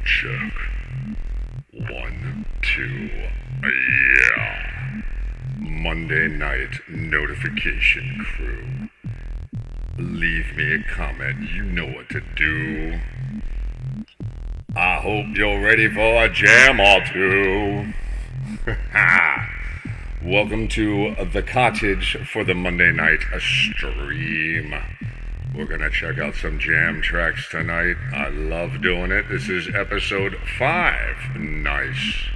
Check. 1, 2, yeah. Monday night notification crew. Leave me a comment, you know what to do. I hope you're ready for a jam or two. Welcome to the cottage for the Monday night stream. We're gonna check out some jam tracks tonight. I love doing it. This is episode 5. Nice.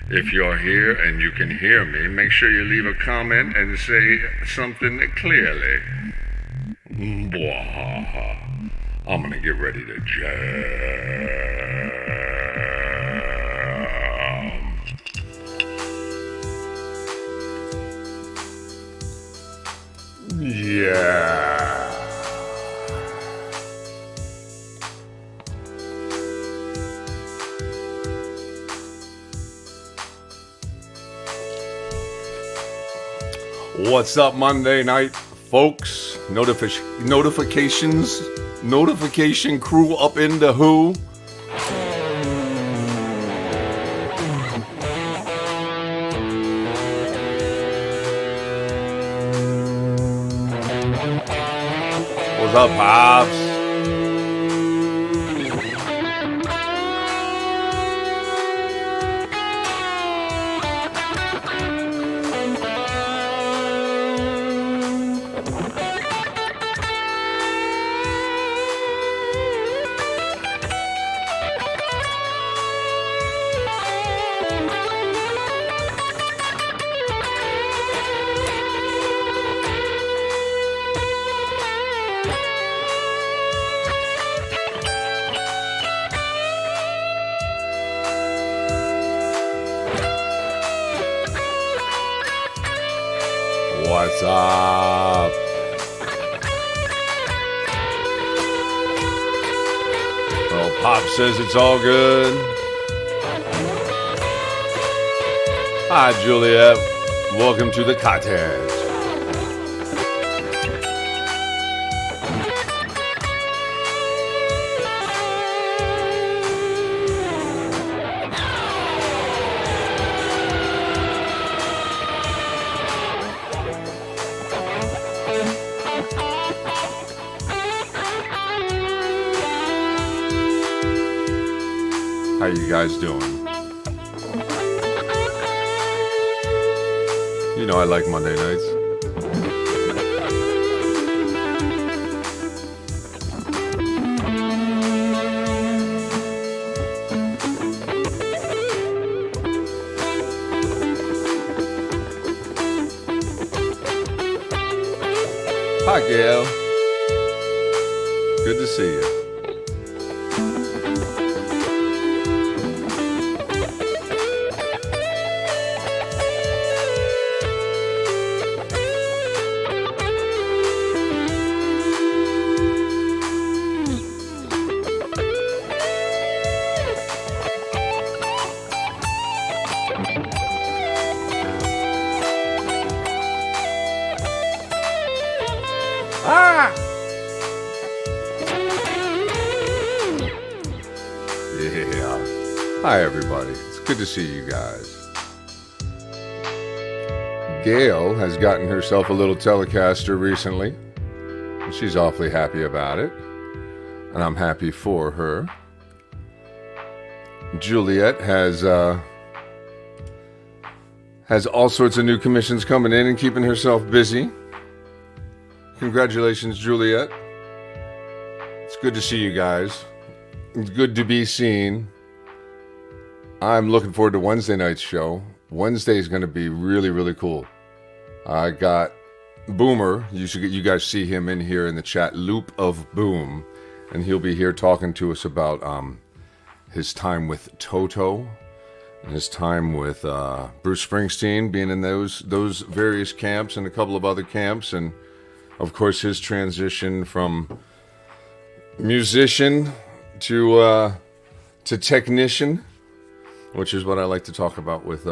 If you're here and you can hear me, make sure you leave a comment and say something clearly. Bwahaha. I'm gonna get ready to jam. Yeah. What's up, Monday night, folks? Notification crew up in the who? What's up, Pops? What's up? Well, Pop says it's all good. Hi, Juliet. Welcome to the cottage. How you guys doing? You know I like Monday nights. Hi, Gail. Good to see you. Hi, everybody. It's good to see you guys. Gail has gotten herself a little Telecaster recently. And she's awfully happy about it. And I'm happy for her. Juliet has all sorts of new commissions coming in and keeping herself busy. Congratulations, Juliet. It's good to see you guys. It's good to be seen. I'm looking forward to Wednesday night's show. Wednesday is going to be really, really cool. I got Boomer. You guys see him in here in the chat. Loop of Boom. And he'll be here talking to us about his time with Toto. And his time with Bruce Springsteen, being in those various camps and a couple of other camps. And, of course, his transition from musician to technician, which is what I like to talk about with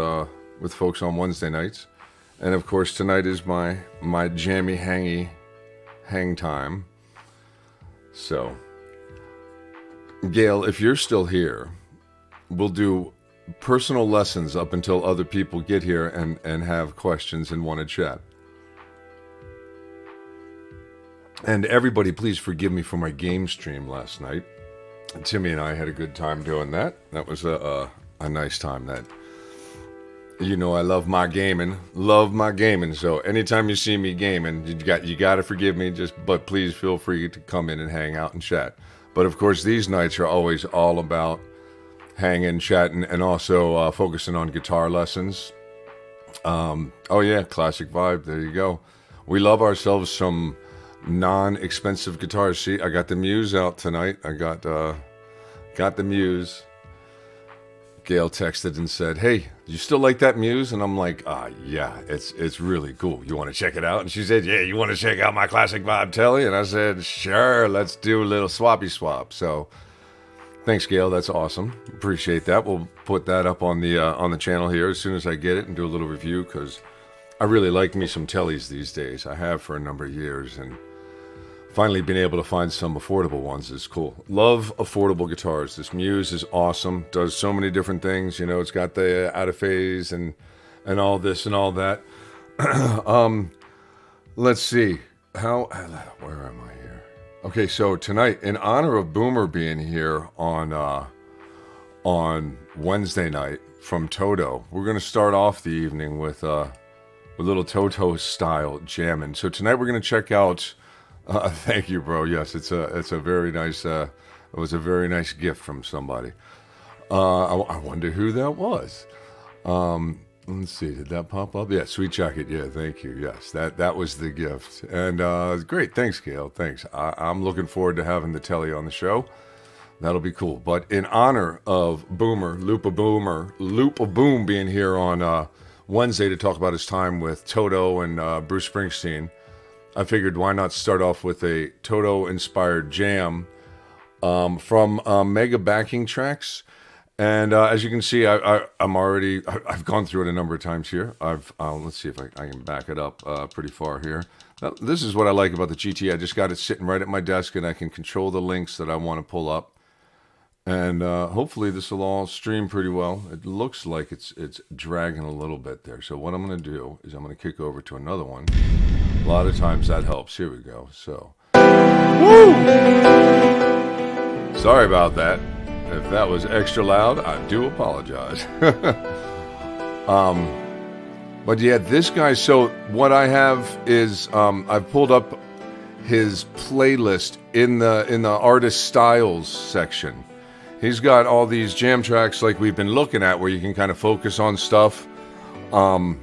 with folks on Wednesday nights. And of course, tonight is my jammy hang time. So, Gail, if you're still here, we'll do personal lessons up until other people get here and have questions and want to chat. And everybody, please forgive me for my game stream last night. Timmy and I had a good time doing that. That was a nice time. That, you know, I love my gaming. So anytime you see me gaming, you got to forgive me. But please feel free to come in and hang out and chat. But of course, these nights are always all about hanging, chatting, and also focusing on guitar lessons. Oh yeah, classic vibe. There you go. We love ourselves some non-expensive guitars. See, I got the Muse out tonight. I got the Muse. Gail texted and said, "Hey, you still like that Muse?" And I'm like, yeah, it's really cool. You want to check it out?" And she said, "Yeah, you want to check out my classic vibe telly?" And I said, "Sure, let's do a little swappy swap." So thanks, Gail. That's awesome. Appreciate that. We'll put that up on the channel here as soon as I get it and do a little review, because I really like me some tellies these days. I have for a number of years, and finally being able to find some affordable ones is cool. Love affordable guitars. This Muse is awesome. Does so many different things. You know, it's got the out of phase and all this and all that. Let's see. Where am I here? Okay, so tonight, in honor of Boomer being here on Wednesday night from Toto, we're going to start off the evening with a little Toto style jamming. So tonight we're going to check out. Thank you, bro. Yes, it's a very nice. It was a very nice gift from somebody. I wonder who that was. Let's see. Did that pop up? Yeah, Sweet Jacket. Yeah, thank you. Yes, that was the gift. And great. Thanks, Gail. Thanks. I'm looking forward to having the telly on the show. That'll be cool. But in honor of Boomer, Loop of Boom being here on Wednesday to talk about his time with Toto and Bruce Springsteen, I figured why not start off with a Toto-inspired jam from Mega backing tracks. And as you can see, I've gone through it a number of times here. Let's see if I can back it up pretty far here. Now, this is what I like about the GT. I just got it sitting right at my desk, and I can control the links that I want to pull up. And hopefully this will all stream pretty well. It looks like it's dragging a little bit there. So what I'm going to do is I'm going to kick over to another one. A lot of times that helps. Here we go. So, woo! Sorry about that. If that was extra loud, I do apologize. But yeah, this guy. So what I have is I've pulled up his playlist in the artist styles section. He's got all these jam tracks like we've been looking at, where you can kind of focus on stuff, and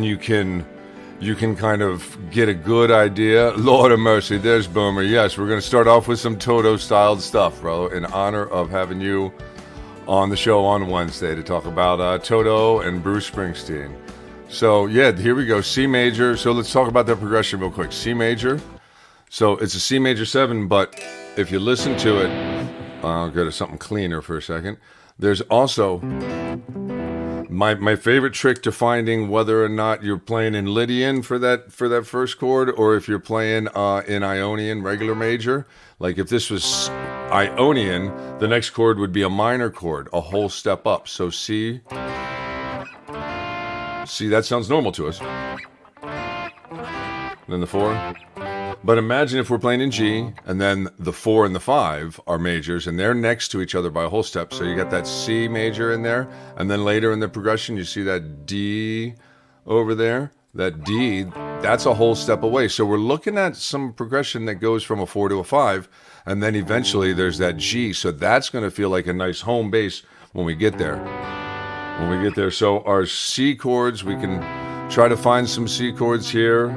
you can kind of get a good idea. Lord of mercy, there's Boomer. Yes, we're going to start off with some Toto-styled stuff, bro, in honor of having you on the show on Wednesday to talk about Toto and Bruce Springsteen. So, yeah, here we go. C major. So let's talk about that progression real quick. C major. So it's a C major 7, but if you listen to it, I'll go to something cleaner for a second. There's also my favorite trick to finding whether or not you're playing in Lydian for that first chord, or if you're playing in Ionian regular major. Like if this was Ionian, the next chord would be a minor chord, a whole step up. So C, that sounds normal to us. Then the 4. But imagine if we're playing in G, and then the 4 and the 5 are majors, and they're next to each other by a whole step. So you got that C major in there, and then later in the progression, you see that D over there. That D, that's a whole step away. So we're looking at some progression that goes from a 4 to a 5, and then eventually there's that G. So that's going to feel like a nice home base when we get there. So our C chords, we can try to find some C chords here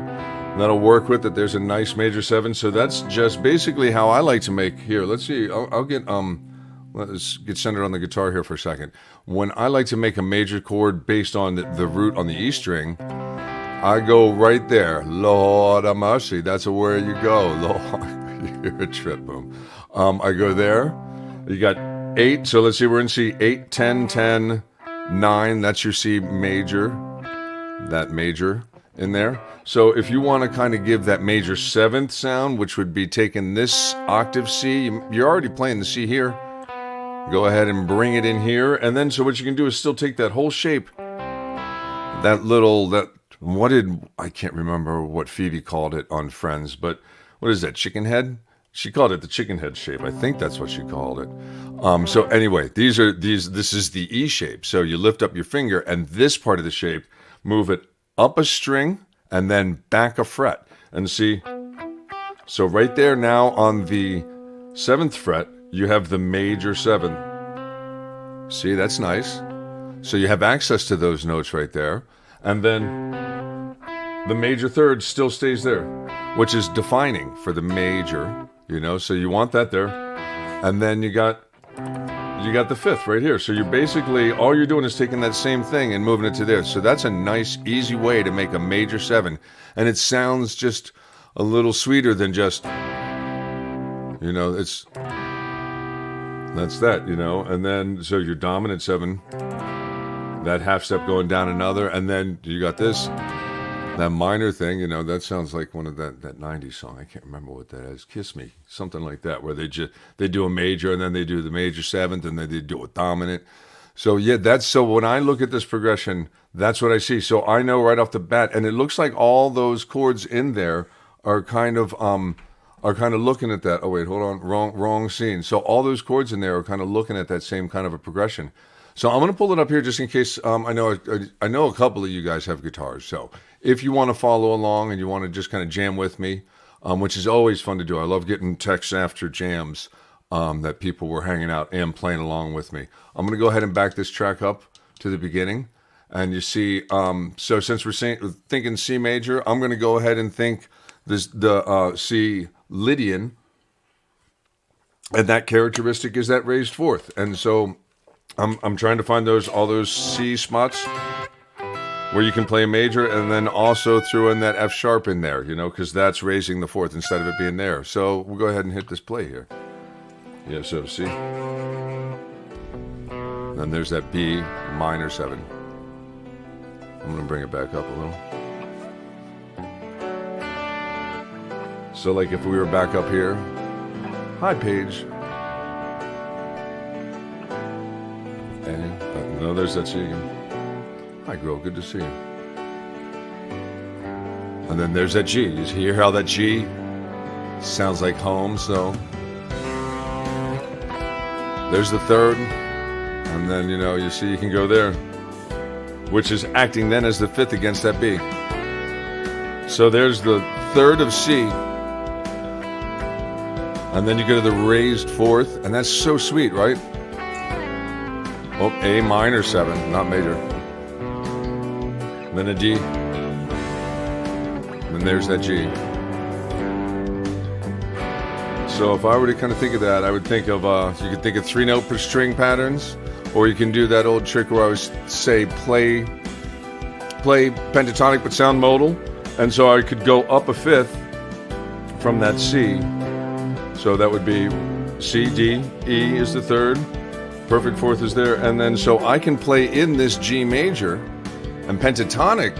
that'll work with it. There's a nice major 7. So that's just basically how I like to make here. Let's see. I'll get let's get centered on the guitar here for a second. When I like to make a major chord based on the root on the E string, I go right there. Lord of mercy. That's where you go. Lord, you're a trip, Boom. I go there. You got 8. So let's see. We're in C. 8, 10, 10, 9, that's your C major, that major in there. So if you want to kind of give that major 7th sound, which would be taking this octave C, you're already playing the C here. Go ahead and bring it in here. And then so what you can do is still take that whole shape, I can't remember what Phoebe called it on Friends, but what is that, chicken head? She called it the chicken head shape. I think that's what she called it. So anyway, this is the E shape. So you lift up your finger and this part of the shape, move it up a string and then back a fret. And see, so right there now on the 7th fret, you have the major 7. See, that's nice. So you have access to those notes right there. And then the major 3rd still stays there, which is defining for the major, so you want that there. And then you got the 5th right here. So you're basically, all you're doing is taking that same thing and moving it to there. So that's a nice, easy way to make a major 7. And it sounds just a little sweeter than just, that's that, and then, so your dominant 7, that half step going down another, and then you got this, that minor thing, that sounds like one of that 90s song. I can't remember what that is. Kiss Me, something like that, where they do a major, and then they do the major 7th, and then they do a dominant. So yeah, so when I look at this progression, that's what I see. So I know right off the bat, and it looks like all those chords in there are kind of looking at that. Oh wait, hold on, wrong scene. So all those chords in there are kind of looking at that same kind of a progression. So I'm going to pull it up here just in case. I know a couple of you guys have guitars. So if you want to follow along and you want to just kind of jam with me, which is always fun to do. I love getting texts after jams that people were hanging out and playing along with me. I'm going to go ahead and back this track up to the beginning. And you see, so since we're thinking C major, I'm going to go ahead and think the C Lydian. And that characteristic is that raised 4th. And so I'm trying to find all those C spots where you can play a major, and then also throw in that F sharp in there, because that's raising the 4th instead of it being there. So we'll go ahead and hit this play here. Yeah, so see. Then there's that B minor 7. I'm going to bring it back up a little. So like if we were back up here. Hi, Paige. And no, there's that C again. Hi, girl. Good to see you. And then there's that G. You hear how that G sounds like home? So there's the 3rd. And then, you see you can go there, which is acting then as the 5th against that B. So there's the 3rd of C. And then you go to the raised 4th. And that's so sweet, right? Oh, A minor 7, not major. Then a D. Then there's that G. So if I were to kind of think of that, I would think of, you could think of 3-note per string patterns, or you can do that old trick where I always say play pentatonic but sound modal. And so I could go up a 5th from that C. So that would be C, D, E is the 3rd. Perfect 4th is there. And then so I can play in this G major and pentatonic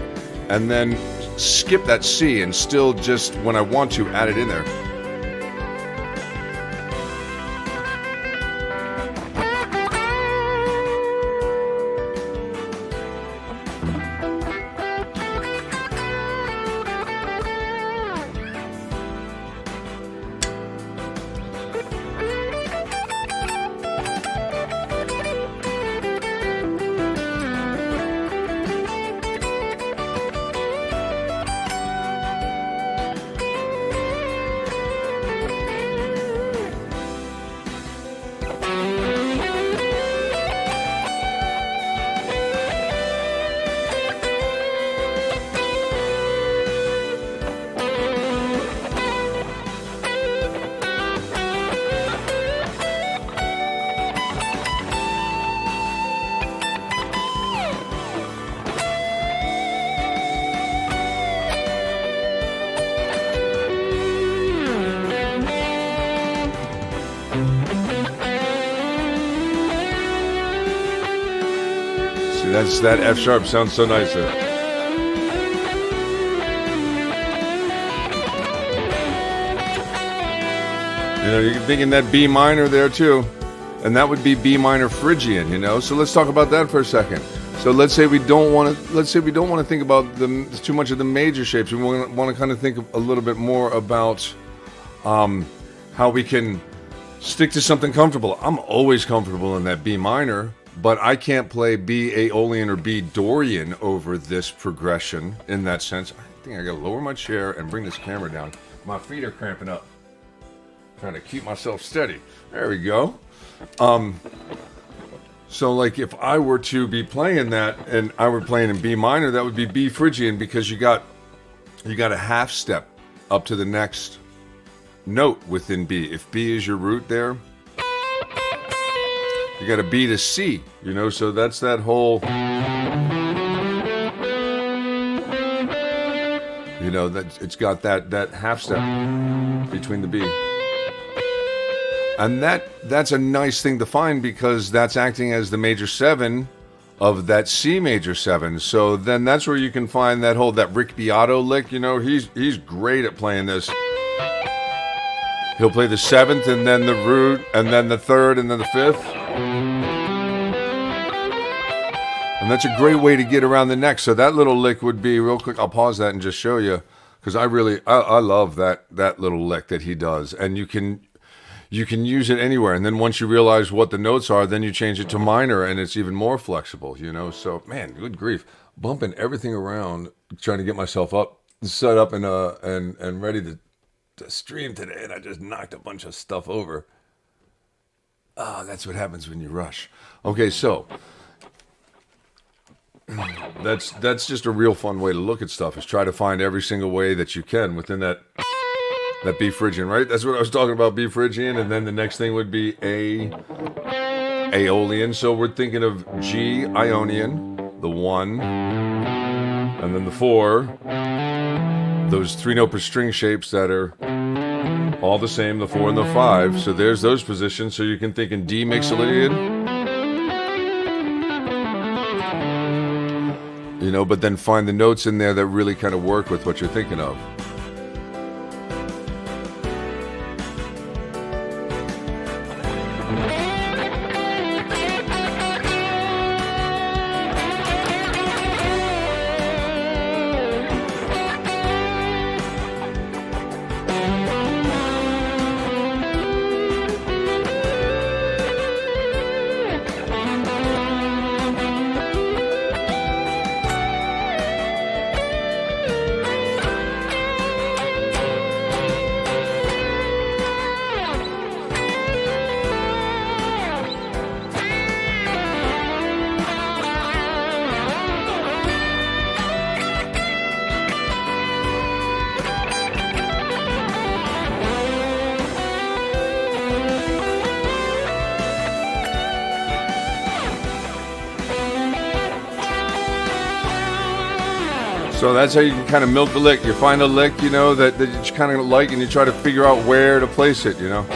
and then skip that C and still just, when I want to, add it in there. that F sharp sounds so nice there. You're thinking that B minor there too, and that would be B minor Phrygian. So let's talk about that for a second. So let's say we don't want to think about too much of the major shapes. We want to kind of think a little bit more about how we can stick to something comfortable. I'm always comfortable in that B minor, but I can't play B Aeolian or B Dorian over this progression in that sense. I think I gotta lower my chair and bring this camera down. My feet are cramping up. Trying to keep myself steady. There we go. So like if I were to be playing that and I were playing in B minor, that would be B Phrygian, because you got a half step up to the next note within B. If B is your root there, you got a B to C, so that's that whole, that it's got that half step between the B. And that's a nice thing to find, because that's acting as the major 7 of that C major 7. So then that's where you can find that Rick Beato lick. He's great at playing this. He'll play the 7th and then the root and then the 3rd and then the 5th. And that's a great way to get around the neck. So that little lick would be real quick. I'll pause that and just show you, because I love that little lick that he does. And you can use it anywhere. And then once you realize what the notes are, then you change it to minor, and it's even more flexible, So, man, good grief. Bumping everything around, trying to get myself set up and ready to stream today, and I just knocked a bunch of stuff over. That's what happens when you rush. Okay, so that's just a real fun way to look at stuff, is try to find every single way that you can within that B Phrygian, right? That's what I was talking about, B Phrygian. And then the next thing would be Aeolian. So we're thinking of G Ionian, the 1, and then the 4. Those 3-note per string shapes that are all the same, the 4 and the 5. So there's those positions. So you can think in D Mixolydian. But then find the notes in there that really kind of work with what you're thinking of. So that's how you can kind of milk the lick. You find a lick, that you kind of like, and you try to figure out where to place it, And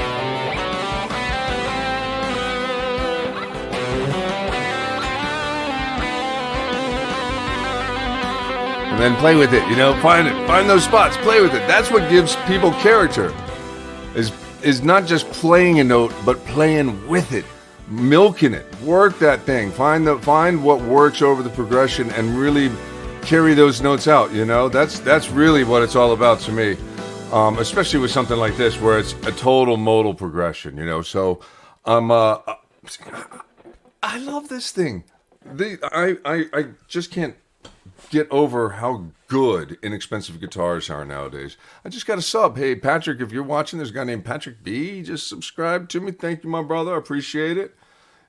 then play with it, find those spots, play with it. That's what gives people character, is not just playing a note, but playing with it, milking it, work that thing, find what works over the progression, and really carry those notes out. That's really what it's all about to me, especially with something like this where it's a total modal progression. So I love this thing. I just can't get over how good inexpensive guitars are nowadays. I just got a sub. Hey Patrick, if you're watching, there's a guy named Patrick B. Just subscribed to me. Thank you, my brother. I appreciate it.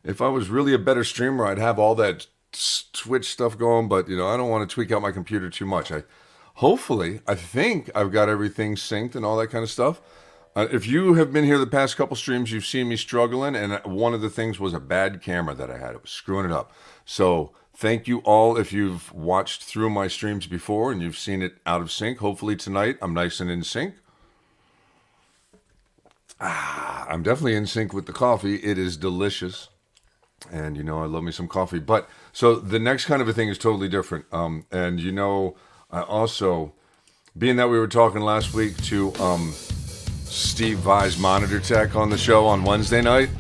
If I was really a better streamer, I'd have all that Twitch stuff going, but I don't want to tweak out my computer too much. I think I've got everything synced and all that kind of stuff. If you have been here the past couple streams, you've seen me struggling, and one of the things was a bad camera that I had. It was screwing it up. So thank you all if you've watched through my streams before and you've seen it out of sync. Hopefully tonight I'm nice and in sync. I'm definitely in sync with the coffee. It is delicious. And I love me some coffee. But so the next kind of a thing is totally different. And I also, being that we were talking last week to Steve Vai's Monitor Tech on the show on Wednesday night,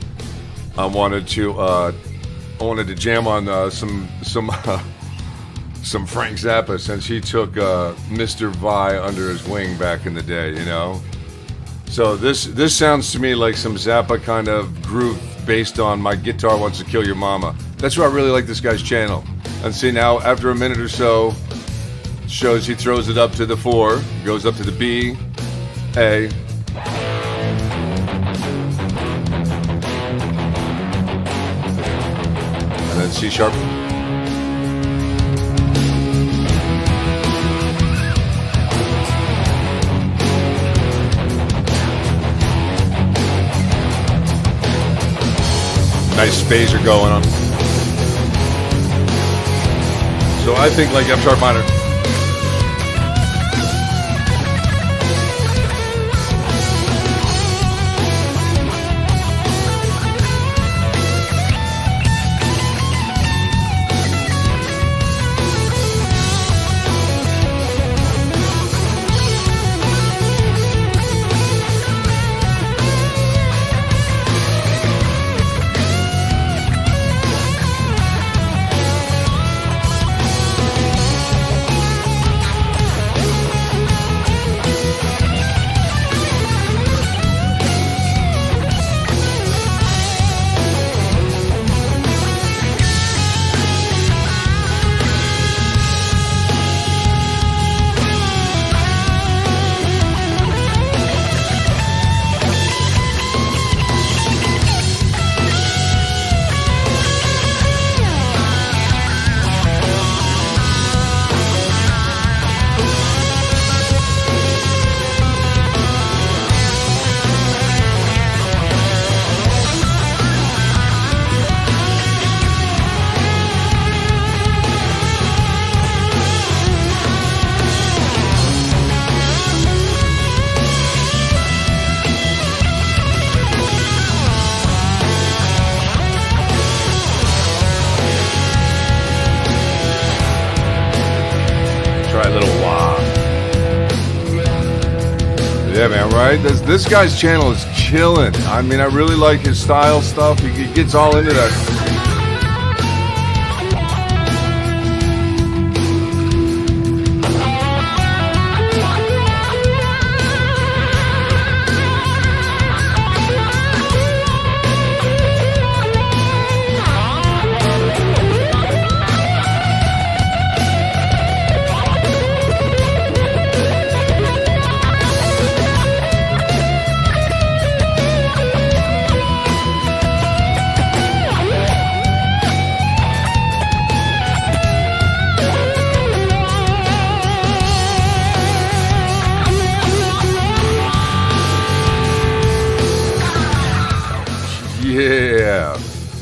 I wanted to jam on some Frank Zappa, since he took Mr. Vai under his wing back in the day, So this sounds to me like some Zappa kind of groove based on My Guitar Wants to Kill Your Mama. That's why I really like this guy's channel. And see, now after a minute or so, shows he throws it up to the 4, goes up to the B, A, and then C sharp. Nice phaser going on. So I think like F sharp minor. Yeah, man, right? This guy's channel is killing. I mean, I really like his style stuff. He gets all into that.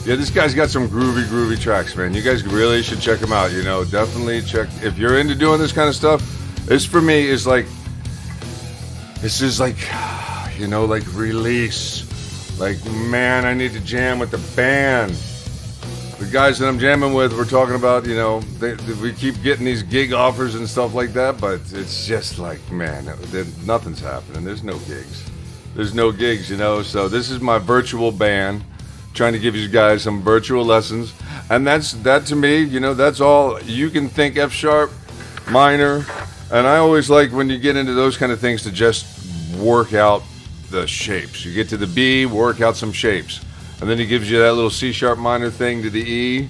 Yeah, this guy's got some groovy tracks, man. You guys really should check him out. Definitely check if you're into doing this kind of stuff. This for me is like, this is like, like release. Like, man, I need to jam with the band. The guys that I'm jamming with, we're talking about, we keep getting these gig offers and stuff like that, but it's just like, man, nothing's happening. There's no gigs. So this is my virtual band, trying to give you guys some virtual lessons. And that to me, that's all. You can think F sharp minor. And I always like when you get into those kind of things to just work out the shapes. You get to the B, work out some shapes. And then he gives you that little C sharp minor thing to the E.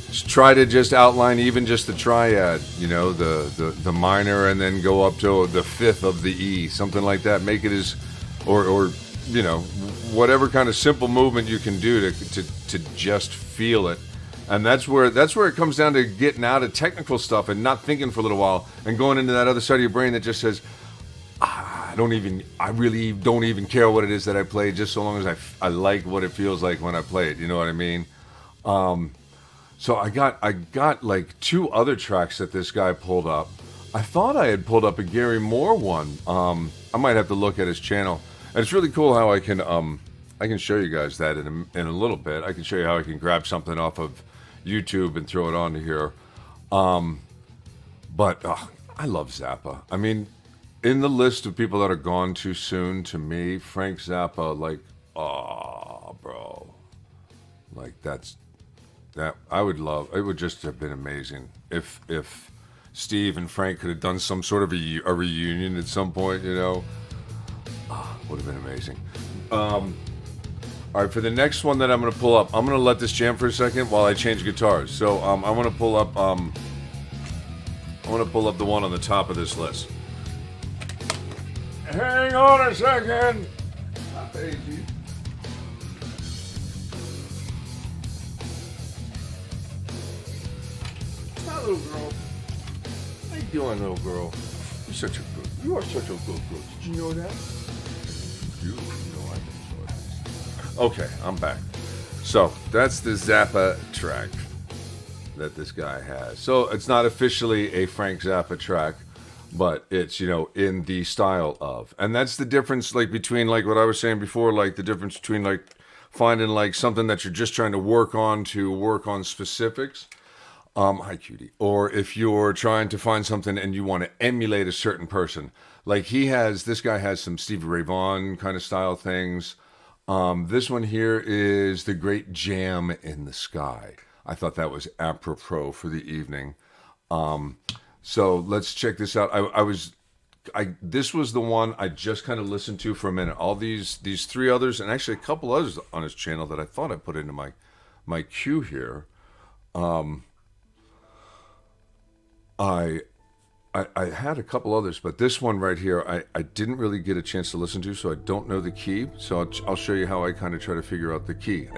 Just try to just outline even just the triad, the minor, and then go up to the fifth of the E, something like that. Make it as, or whatever kind of simple movement you can do to just feel it. And that's where it comes down to getting out of technical stuff and not thinking for a little while and going into that other side of your brain that just says, I really don't even care what it is that I play, just so long as I like what it feels like when I play it. You know what I mean? So I got like 2 other tracks that this guy pulled up. I thought I had pulled up a Gary Moore one. I might have to look at his channel. And it's really cool how I I can show you guys that in a little bit. I can show you how I can grab something off of YouTube and throw it onto here. But I love Zappa. I mean, in the list of people that are gone too soon, to me, Frank Zappa, like, oh, bro, like that. I would love. It would just have been amazing if Steve and Frank could have done some sort of a reunion at some point. You know, would have been amazing. All right, for the next one that I'm going to pull up, I'm going to let this jam for a second while I change guitars. So I want to pull up. I want to pull up the one on the top of this list. Hang on a second. Not easy. Hi, little girl. How you doing, little girl? You are such a good girl. Did you know that? You know I enjoy this. Okay, I'm back. So that's the Zappa track that this guy has. So it's not officially a Frank Zappa track, but it's, you know, in the style of. And that's the difference, like, between, like, what I was saying before, like, the difference between, like, finding, like, something that you're just trying to work on specifics. Hi, cutie. Or if you're trying to find something and you want to emulate a certain person. Like, this guy has some Stevie Ray Vaughan kind of style things. This one here is The Great Jam in the Sky. I thought that was apropos for the evening. So let's check this out. This was the one I just kind of listened to for a minute. All these three others, and actually a couple others on his channel that I thought I put into my queue here. I had a couple others, but this one right here, I didn't really get a chance to listen to, so I don't know the key. So I'll show you how I kind of try to figure out the key.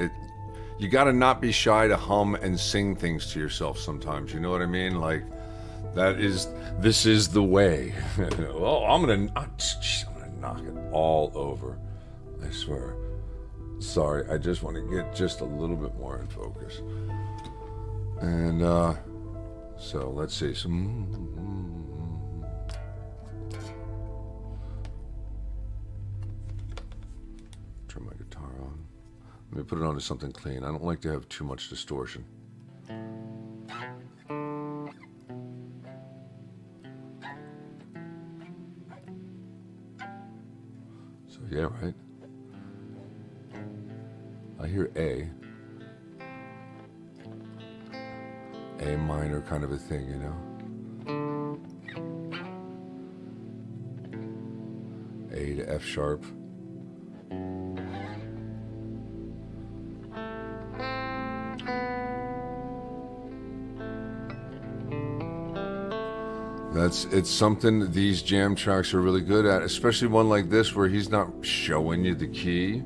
You got to not be shy to hum and sing things to yourself sometimes. You know what I mean? Like, this is the way. Well, I'm gonna knock it all over. I swear. Sorry, I just want to get just a little bit more in focus. And so let's see turn my guitar on. Let me put it on to something clean. I don't like to have too much distortion. So yeah, right? I hear A minor kind of a thing, you know? A to F sharp. It's something these jam tracks are really good at, especially one like this where he's not showing you the key,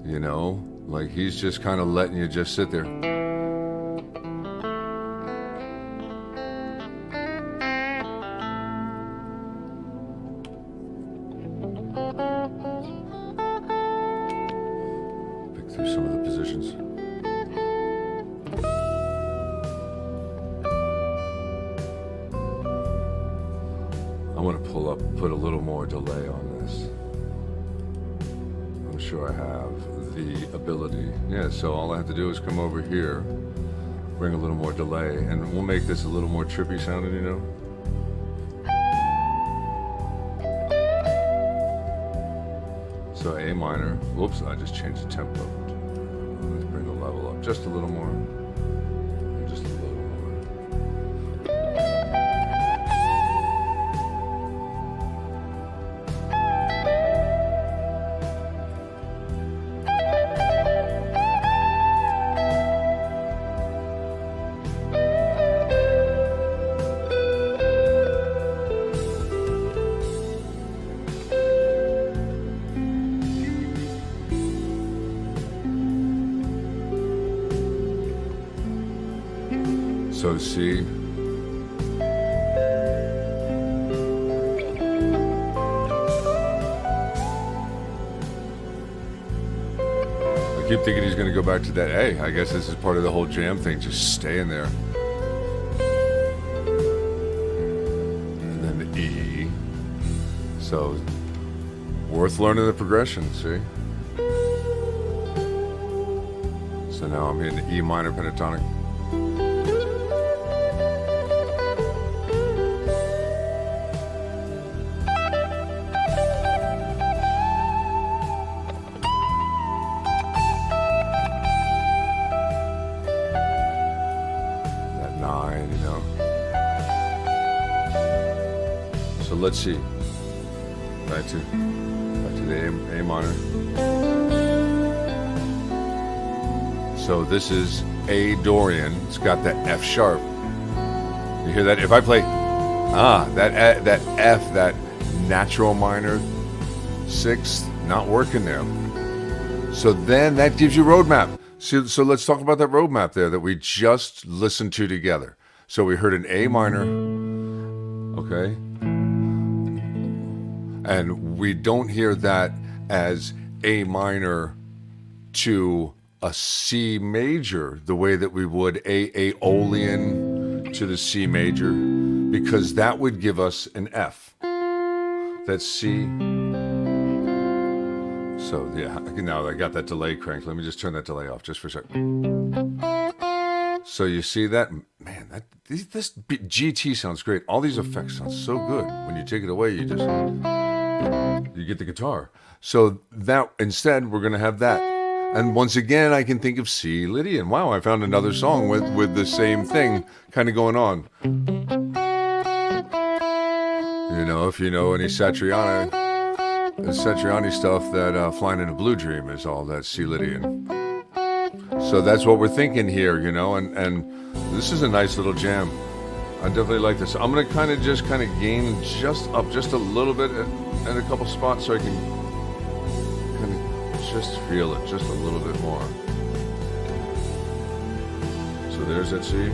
you know? Like, he's just kind of letting you just sit there. Pick through some of the positions. I want to put a little more delay on this. I'm sure I have the ability. Yeah, so all I have to do is come over here, bring a little more delay, and we'll make this a little more trippy sounding, you know? So A minor. Whoops, I just changed the tempo. Let's bring the level up just a little more. Just a little more. So C. I keep thinking he's going to go back to that A. I guess this is part of the whole jam thing, just staying there. And then the E. So, worth learning the progression, see? So now I'm hitting the E minor pentatonic. That 9, you know. So let's see. Back to the A minor. So this is A Dorian. It's got that F sharp. You hear that? If I play that F, that natural minor sixth, not working there. So then that gives you roadmap. So let's talk about that roadmap there that we just listened to together. So we heard an A minor, okay? And we don't hear that as A minor to a C major the way that we would A Aeolian to the C major, because that would give us an F. That's C. So yeah, now I got that delay cranked. Let me just turn that delay off just for a second. So you see that? Man, this GT sounds great. All these effects sound so good. When you take it away, you get the guitar. So that instead, we're going to have that. And once again, I can think of C Lydian. Wow, I found another song with the same thing kind of going on. You know, if you know any Satriani stuff, that Flying in a Blue Dream is all that C Lydian. So that's what we're thinking here, you know, and this is a nice little jam. I definitely like this. I'm going to kind of gain just up just a little bit at a couple spots so I can kind of just feel it just a little bit more. So there's that C.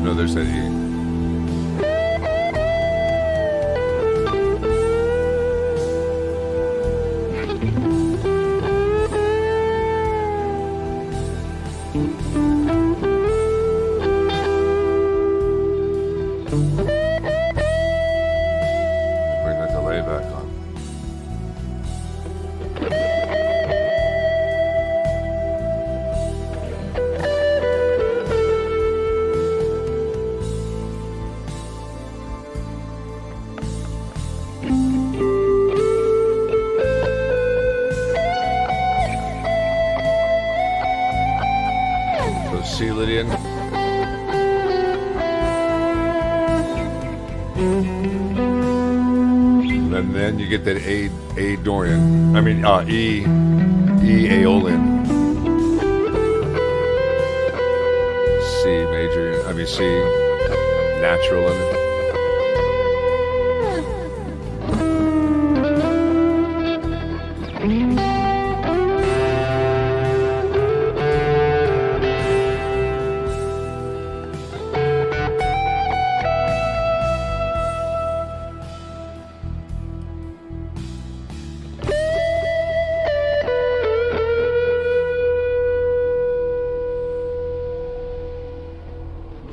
No, there's that E. Bring that delay back on. So C Lydian. And then you get that A Dorian. I mean E Aeolian. C major. I mean C natural in it.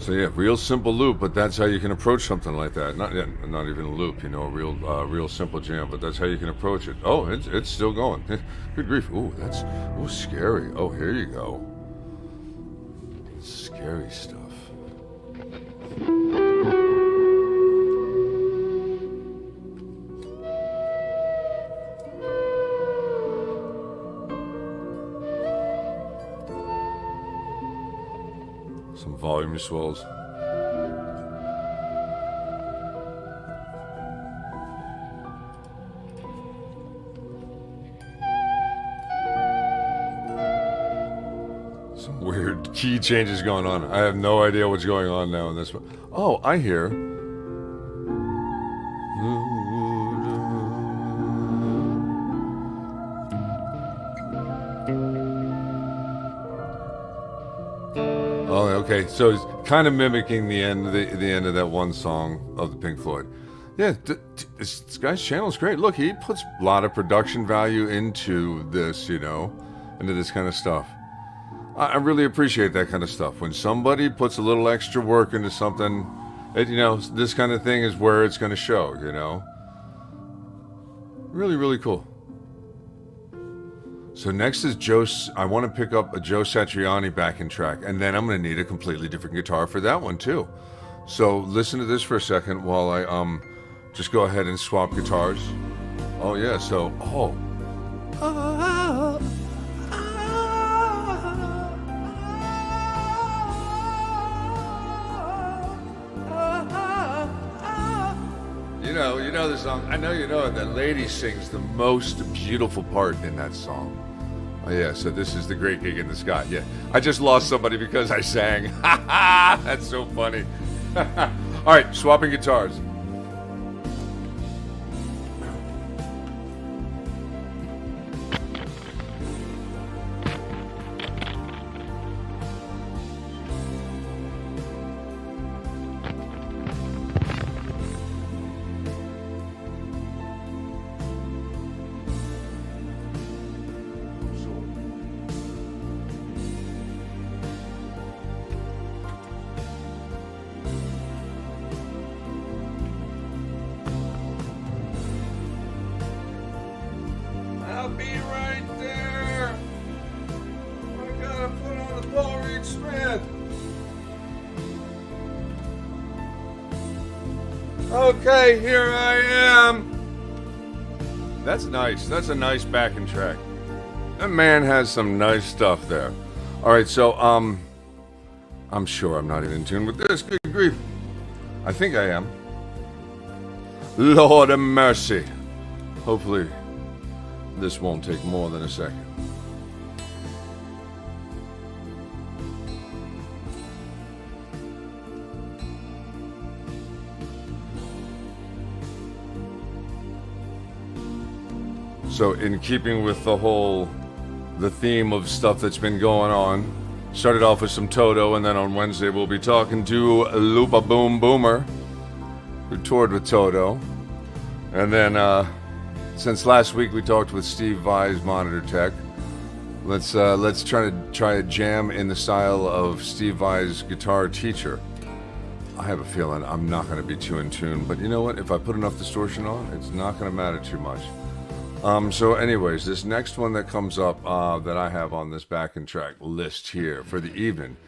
So yeah, real simple loop, but that's how you can approach something like that. Not even a loop, you know, a real simple jam, but that's how you can approach it. Oh, it's still going. Good grief! Ooh, that's scary. Oh, here you go. Scary stuff. Some volume swells. Some weird key changes going on. I have no idea what's going on now in this one. Oh, I hear. Oh, okay. So it's kind of mimicking the end of that one song of the Pink Floyd. Yeah, this guy's channel is great. Look, he puts a lot of production value into this, you know, into this kind of stuff. I really appreciate that kind of stuff. When somebody puts a little extra work into something, you know, this kind of thing is where it's going to show, you know. Really, really cool. So next is Joe. I want to pick up a Joe Satriani backing track, and then I'm going to need a completely different guitar for that one too. So listen to this for a second while I just go ahead and swap guitars. Oh yeah, so You know the song. I know you know it. That lady sings the most beautiful part in that song. Oh yeah, so this is The Great Gig in the Sky. Yeah, I just lost somebody because I sang. That's so funny. All right, swapping guitars. I'll be right there. I gotta put on the Paul Reed Smith. Okay, here I am. That's nice. That's a nice backing track. That man has some nice stuff there. All right, so I'm sure I'm not even in tune with this. Good grief. I think I am. Lord of mercy. Hopefully this won't take more than a second. So in keeping with the theme of stuff that's been going on, started off with some Toto, and then on Wednesday we'll be talking to Lupa Boom Boomer, who toured with Toto. And then since last week we talked with Steve Vai's Monitor Tech, let's try a jam in the style of Steve Vai's Guitar Teacher. I have a feeling I'm not going to be too in tune, but you know what? If I put enough distortion on, it's not going to matter too much. So anyways, this next one that comes up that I have on this backing track list here for the evening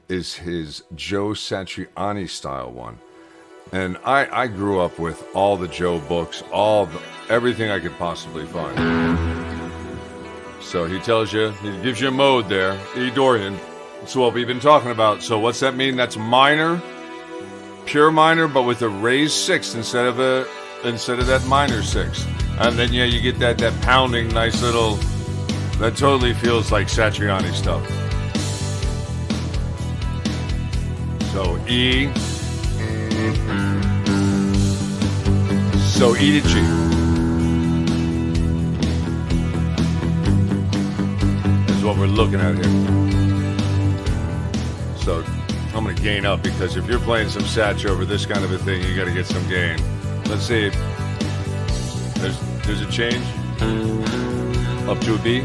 is his Joe Satriani style one. And I grew up with all the Joe books, everything I could possibly find. So he tells you, he gives you a mode there, E Dorian. That's what we've been talking about. So what's that mean? That's minor, pure minor, but with a raised sixth instead of that minor sixth. And then yeah, you get that pounding, nice little. That totally feels like Satriani stuff. So E. So E to G is what we're looking at here. So I'm going to gain up because if you're playing some Satch over this kind of a thing, you got to get some gain. Let's see. There's a change up to a B.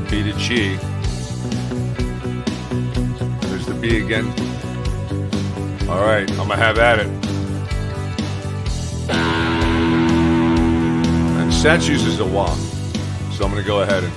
B to G. There's the B again. All right, I'm gonna have at it. And Satch uses a wah, so I'm gonna go ahead and.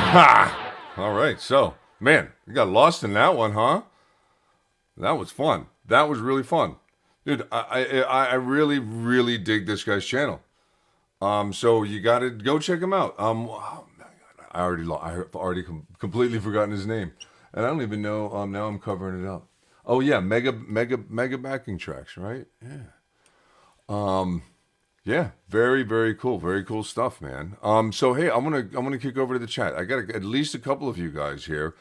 Ha! All right, so, man, you got lost in that one, huh? That was fun. That was really fun. Dude, I really, really dig this guy's channel. So you got to go check him out. Oh my God, I have already completely forgotten his name, and I don't even know. Now I'm covering it up. Oh yeah, mega backing tracks, right? Yeah. Yeah, very cool stuff, man. So hey, I'm gonna kick over to the chat. I got at least a couple of you guys here.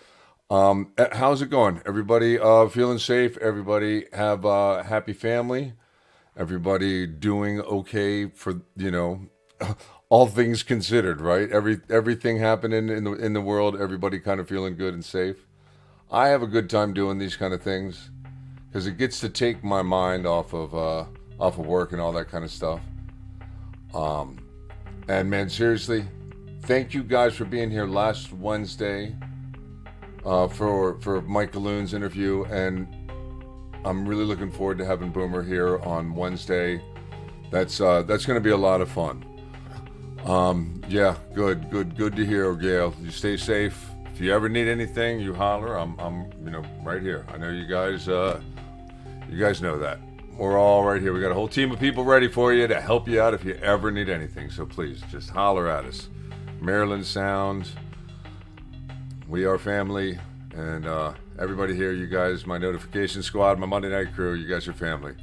How's it going? Everybody, feeling safe? Everybody have a happy family? Everybody doing okay for all things considered, right? Everything happening in the world, everybody kind of feeling good and safe. I have a good time doing these kind of things because it gets to take my mind off of work and all that kind of stuff. And man, seriously, thank you guys for being here last Wednesday for Mike Galoon's interview, and I'm really looking forward to having Boomer here on Wednesday. That's going to be a lot of fun. Yeah, good to hear, Gail. You stay safe. If you ever need anything, you holler. I'm right here. I know you guys know that. We're all right here. We got a whole team of people ready for you to help you out if you ever need anything. So please, just holler at us. Maryland Sound, we are family, and everybody here, you guys, my notification squad, my Monday night crew, you guys are family.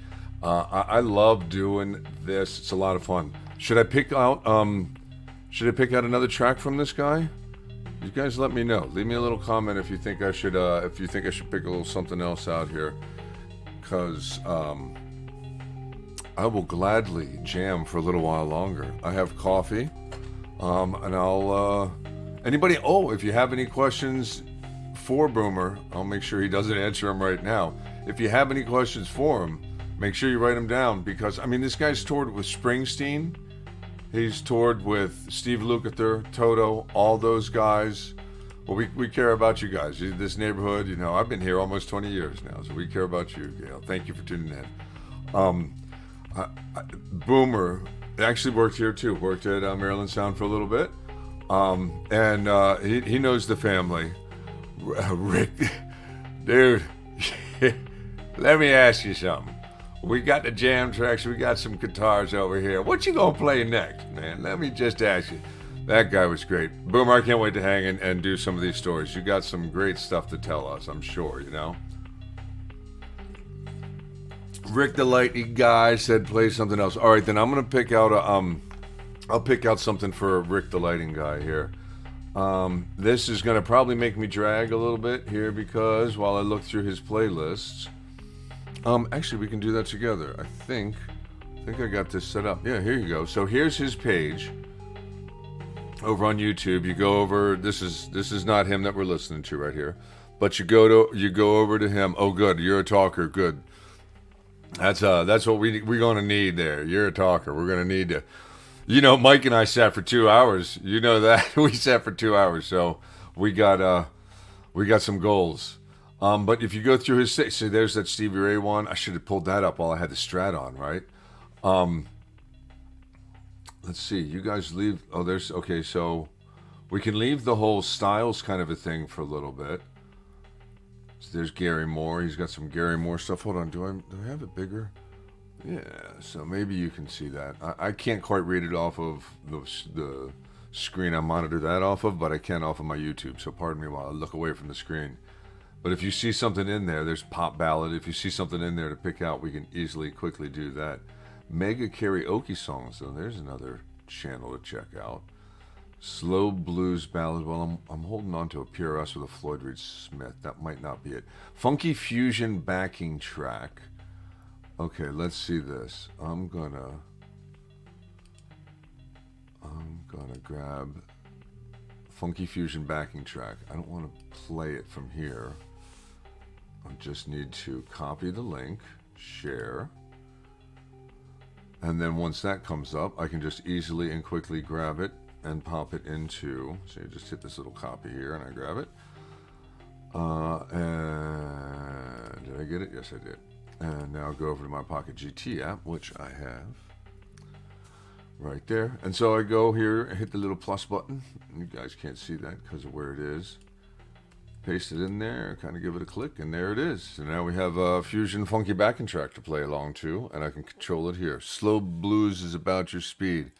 I love doing this. It's a lot of fun. Should I pick out another track from this guy? You guys let me know. Leave me a little comment if you think I should pick a little something else out here, because I will gladly jam for a little while longer. I have coffee, and I'll anybody. Oh, if you have any questions for Boomer, I'll make sure he doesn't answer them right now. If you have any questions for him, make sure you write them down, because I mean, this guy's toured with Springsteen. He's toured with Steve Lukather, Toto, all those guys. Well, we care about you guys. This neighborhood, I've been here almost 20 years now, so we care about you, Gail. Thank you for tuning in. Boomer actually worked here too. Worked at Maryland Sound for a little bit, and he knows the family. Rick, dude, let me ask you something. We got the jam tracks. We got some guitars over here. What you gonna play next, man? Let me just ask you. That guy was great. Boomer, I can't wait to hang and do some of these stories. You got some great stuff to tell us, I'm sure, Rick the Lightning guy said play something else. All right, then I'm gonna pick out I'll pick out something for Rick the Lighting guy here. This is gonna probably make me drag a little bit here, because while I look through his playlists, actually we can do that together. I think I got this set up. Yeah, here you go. So here's his page over on YouTube. You go over. This is not him that we're listening to right here, but you go over to him. Oh, good. You're a talker. Good. That's what we're gonna need there. You're a talker. We're gonna need to. Mike and I sat for 2 hours. You know that we sat for 2 hours. So we got some goals. But if you go through his, see, there's that Stevie Ray one. I should have pulled that up while I had the Strat on, right? Let's see. You guys leave. Oh, okay. So we can leave the whole Styles kind of a thing for a little bit. So there's Gary Moore. He's got some Gary Moore stuff. Hold on. Do I have it bigger? Yeah. So maybe you can see that. I can't quite read it off of the screen I monitor that off of, but I can off of my YouTube. So pardon me while I look away from the screen. But if you see something in there's pop ballad. If you see something in there to pick out, we can quickly do that. Mega karaoke songs, though. There's another channel to check out. Slow blues ballad. Well, I'm holding on to a PRS with a Floyd Reed Smith. That might not be it. Funky fusion backing track. Okay, let's see this. I'm gonna grab funky fusion backing track. I don't want to play it from here. I just need to copy the link, share, and then once that comes up, I can just easily and quickly grab it and pop it into. So you just hit this little copy here, and I grab it. And did I get it? Yes, I did. And now go over to my Pocket GT app, which I have right there. And so I go here and hit the little plus button. You guys can't see that because of where it is. Paste it in there, kind of give it a click, and there it is. So now we have a Fusion Funky backing track to play along to, and I can control it here. Slow blues is about your speed.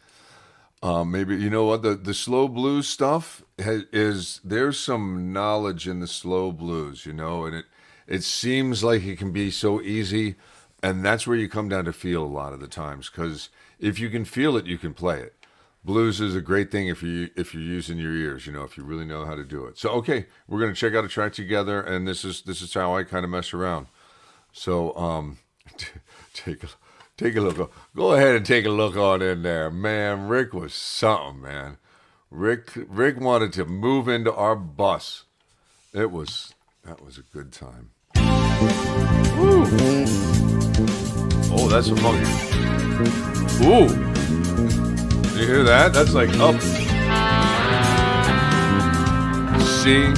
Maybe, you know what, the slow blues stuff there's some knowledge in the slow blues, you know, and it seems like it can be so easy, and that's where you come down to feel a lot of the times, because if you can feel it, you can play it. Blues is a great thing if you're using your ears, you know, if you really know how to do it. So okay, we're gonna check out a track together, and this is how I kind of mess around. So take a look. Go ahead and take a look on in there, man. Rick was something, man. Rick wanted to move into our bus. That was a good time. Woo. Oh, that's a funky. Ooh. You hear that? That's like up. C.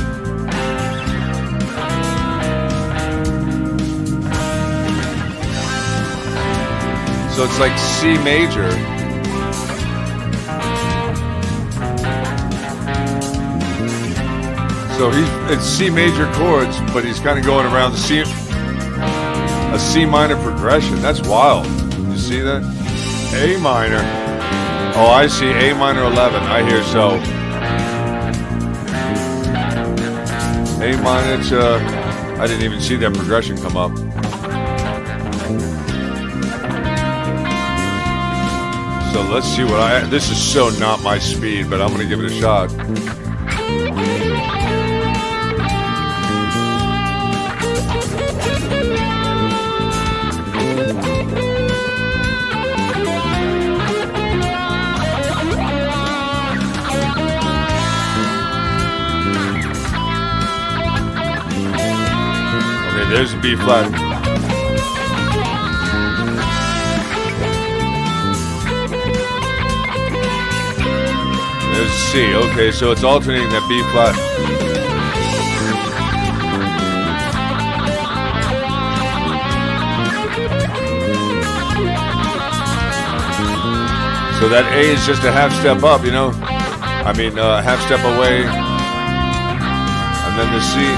So it's like C major. So it's C major chords, but he's kind of going around a C minor progression. That's wild. You see that? A minor. Oh, I see. A minor 11. I hear so. A minor. I didn't even see that progression come up. So let's see what this is so not my speed, but I'm going to give it a shot. Okay, there's a B flat. There's a C. Okay, so it's alternating that B flat. So that A is just a half step up, you know? I mean, half step away. And then the C.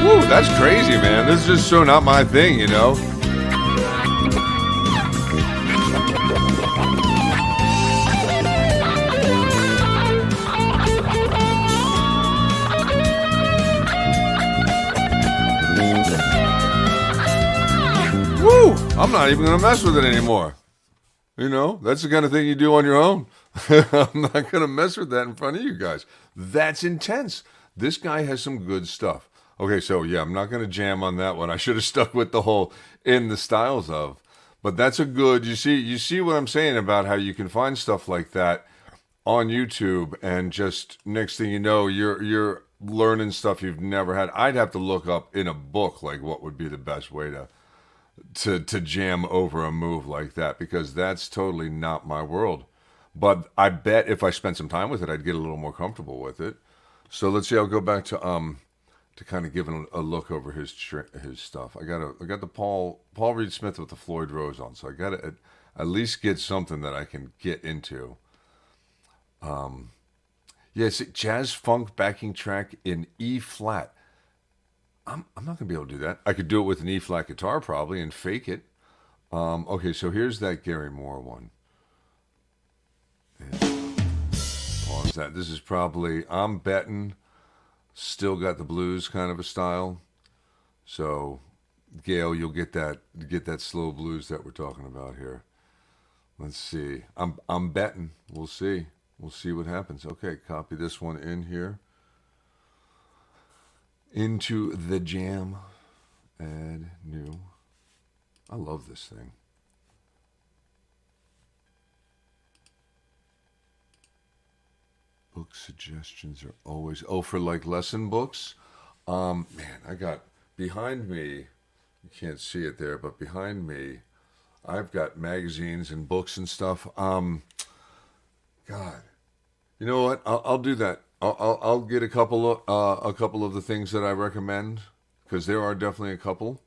Woo, that's crazy, man. This is just so not my thing, you know? Woo! I'm not even going to mess with it anymore. You know, that's the kind of thing you do on your own. I'm not going to mess with that in front of you guys. That's intense. This guy has some good stuff. Okay, so yeah, I'm not going to jam on that one. I should have stuck with the whole in the styles of. But that's a good, you see what I'm saying about how you can find stuff like that on YouTube, and just next thing you know, you're learning stuff you've never had. I'd have to look up in a book like what would be the best way to jam over a move like that, because that's totally not my world. But I bet if I spent some time with it, I'd get a little more comfortable with it. So let's see. I'll go back to kind of give a look over his stuff. I got the Paul Reed Smith with the Floyd Rose on, so I got to at least get something that I can get into. It's jazz funk backing track in E flat. I'm not gonna be able to do that. I could do it with an E flat guitar probably and fake it. Okay, so here's that Gary Moore one. Pause that. This is probably, I'm betting, still got the blues kind of a style. So, Gail, you'll get that slow blues that we're talking about here. Let's see. I'm betting. We'll see. We'll see what happens. Okay, copy this one in here. Into the jam. Add new. I love this thing. Book suggestions are always, for like lesson books. Man, I got behind me, you can't see it there, but behind me, I've got magazines and books and stuff. God, You know what? I'll do that. I'll get a couple of the things that I recommend because there are definitely a couple.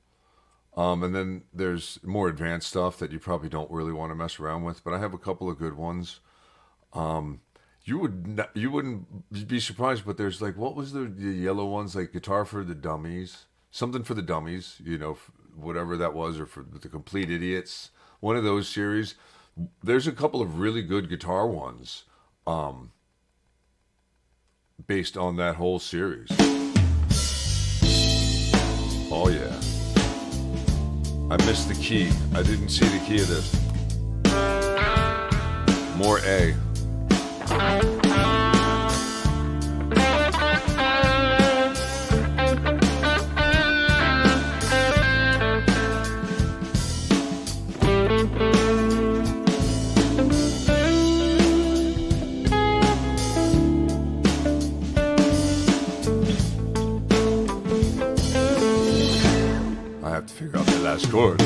And then there's more advanced stuff that you probably don't really want to mess around with. But I have a couple of good ones. You wouldn't be surprised, but there's like what was the yellow ones like Guitar for the Dummies, something for the Dummies, whatever that was, or for the Complete Idiots, one of those series. There's a couple of really good guitar ones, based on that whole series. Oh yeah, I missed the key. I didn't see the key of this. More A. I have to figure out the last chord.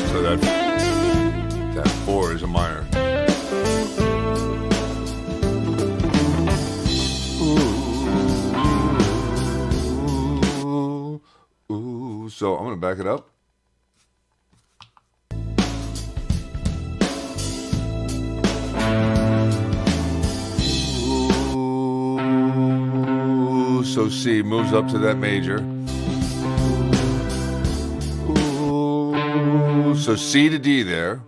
So that 4 is a minor. So I'm going to back it up. Ooh, so C moves up to that major. Ooh, so C to D there.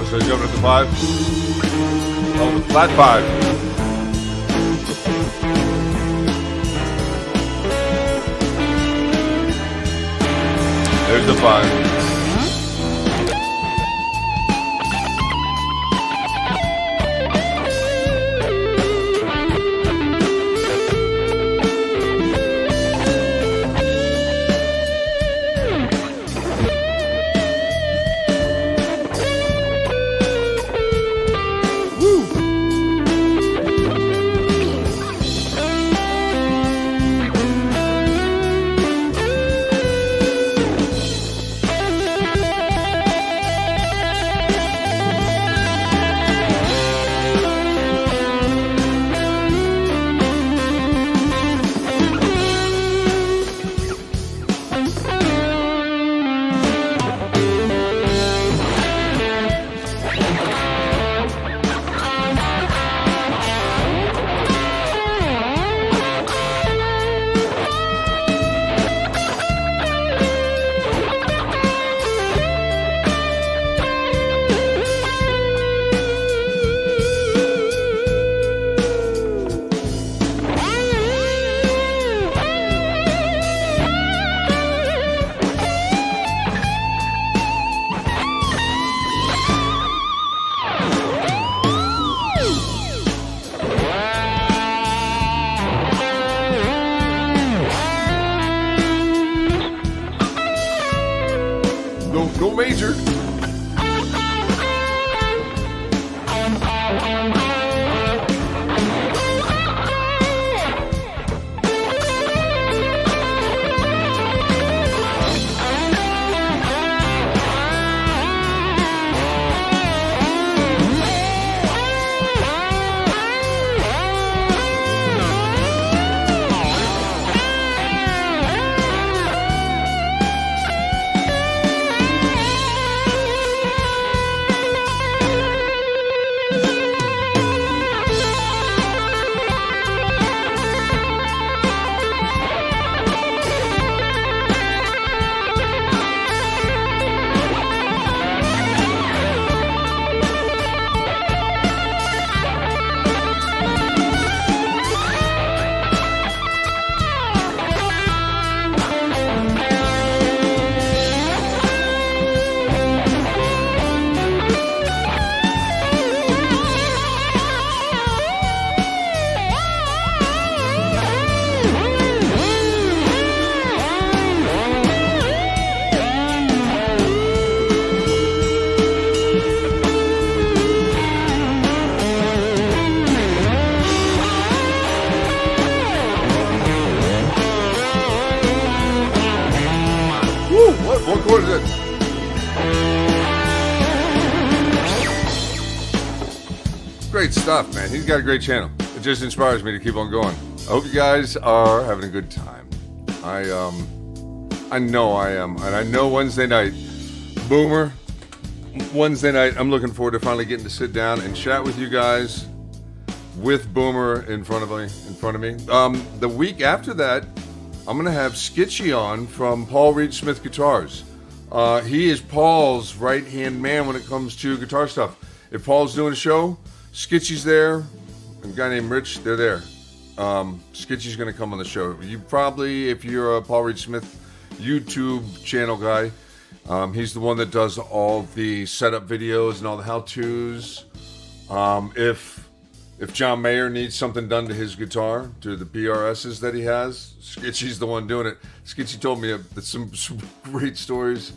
So he's jumping at the 5. Oh, the flat 5. There's the 5. No major. What chord is it? Great stuff, man. He's got a great channel. It just inspires me to keep on going. I hope you guys are having a good time. I know I am. And I know Wednesday night, Boomer, Wednesday night, I'm looking forward to finally getting to sit down and chat with you guys with Boomer in front of me. The week after that, I'm going to have Skitchy on from Paul Reed Smith Guitars. He is Paul's right-hand man when it comes to guitar stuff. If Paul's doing a show, Skitchy's there. A guy named Rich, they're there. Skitchy's going to come on the show. You probably, if you're a Paul Reed Smith YouTube channel guy, he's the one that does all the setup videos and all the how-tos. If John Mayer needs something done to his guitar, to the PRSs that he has, Skitchy's the one doing it. Skitchy told me some great stories.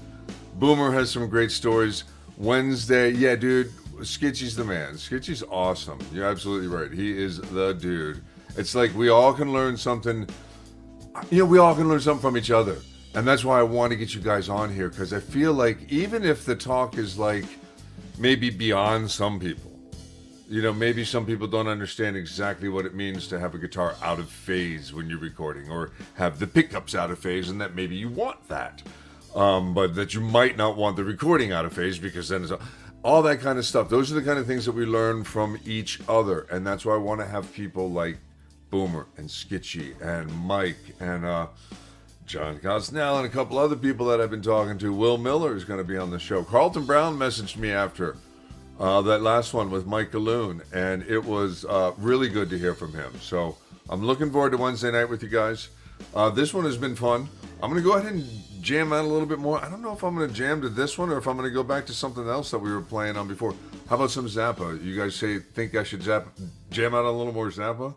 Boomer has some great stories. Wednesday, yeah, dude, Skitchy's the man. Skitchy's awesome. You're absolutely right. He is the dude. It's like we all can learn something. We all can learn something from each other. And that's why I want to get you guys on here, because I feel like even if the talk is like maybe beyond some people, maybe some people don't understand exactly what it means to have a guitar out of phase when you're recording, or have the pickups out of phase, and that maybe you want that. But that you might not want the recording out of phase, because then it's all that kind of stuff. Those are the kind of things that we learn from each other. And that's why I want to have people like Boomer and Skitchy and Mike and John Cosnell and a couple other people that I've been talking to. Will Miller is going to be on the show. Carlton Brown messaged me after that last one with Mike Galoon, and it was really good to hear from him. So I'm looking forward to Wednesday night with you guys. This one has been fun. I'm going to go ahead and jam out a little bit more. I don't know if I'm going to jam to this one or if I'm going to go back to something else that we were playing on before. How about some Zappa? You guys think I should jam out a little more Zappa?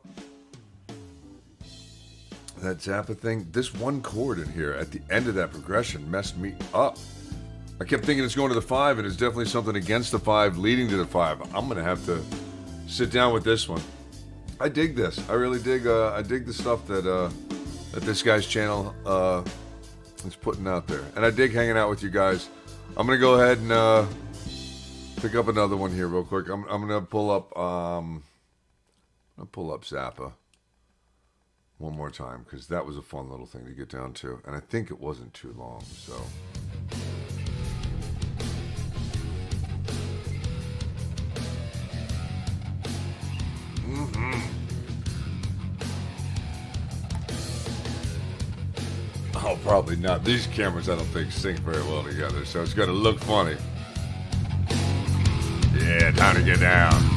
That Zappa thing, this one chord in here at the end of that progression messed me up. I kept thinking it's going to the 5, and it's definitely something against the 5 leading to the 5. I'm going to have to sit down with this one. I dig this. I really dig. I dig the stuff that this guy's channel is putting out there, and I dig hanging out with you guys. I'm going to go ahead and pick up another one here real quick. I'm going to pull up. I'll pull up Zappa one more time, because that was a fun little thing to get down to, and I think it wasn't too long. So. Oh, probably not. These cameras, I don't think, sync very well together, so it's going to look funny. Yeah, time to get down.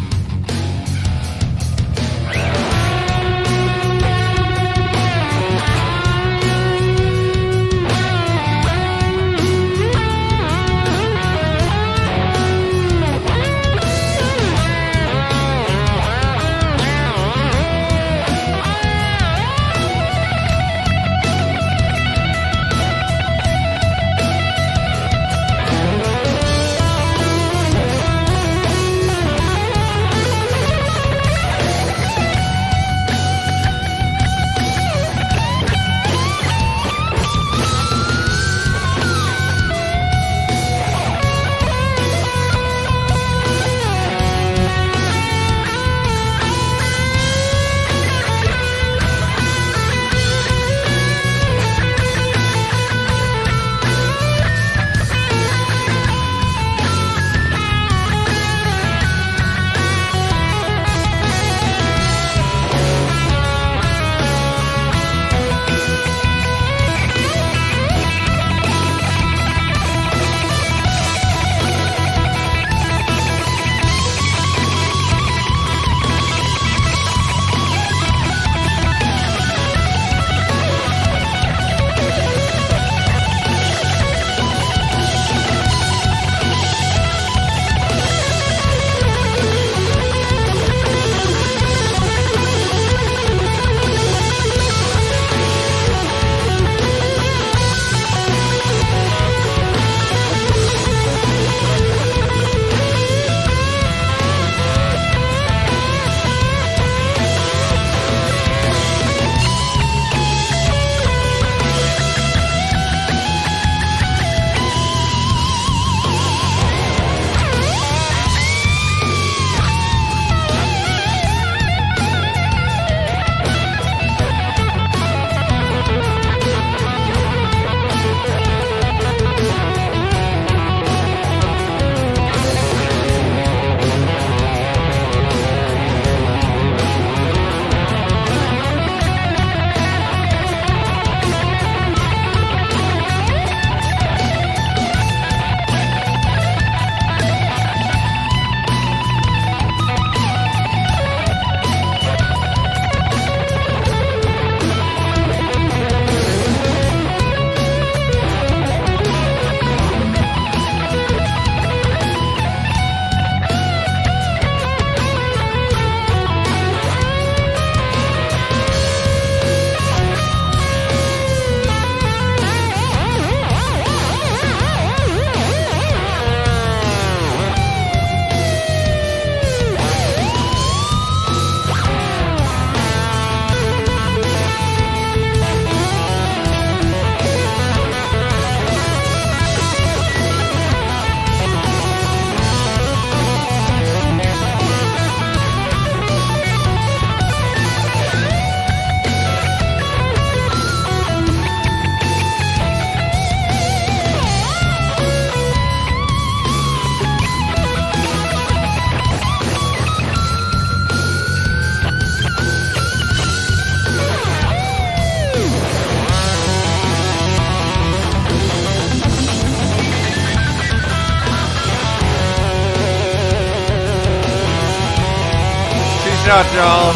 shot, y'all.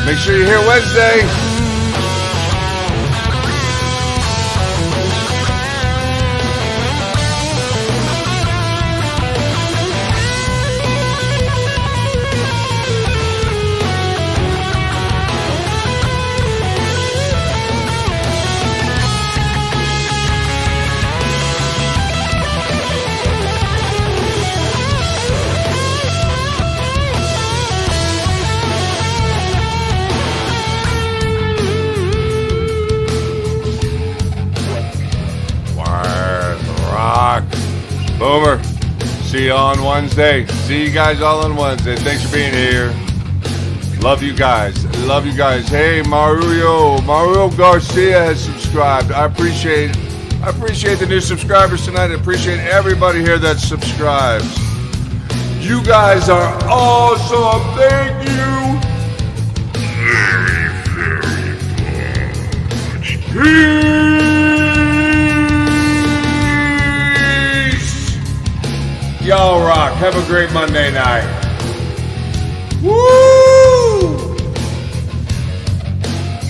Make sure you're here Wednesday. Boomer. See you on Wednesday. See you guys all on Wednesday. Thanks for being here. Love you guys. Love you guys. Hey, Mario Garcia has subscribed. I appreciate the new subscribers tonight. I appreciate everybody here that subscribes. You guys are awesome. Thank you. Very, very much. Peace. Y'all rock. Have a great Monday night.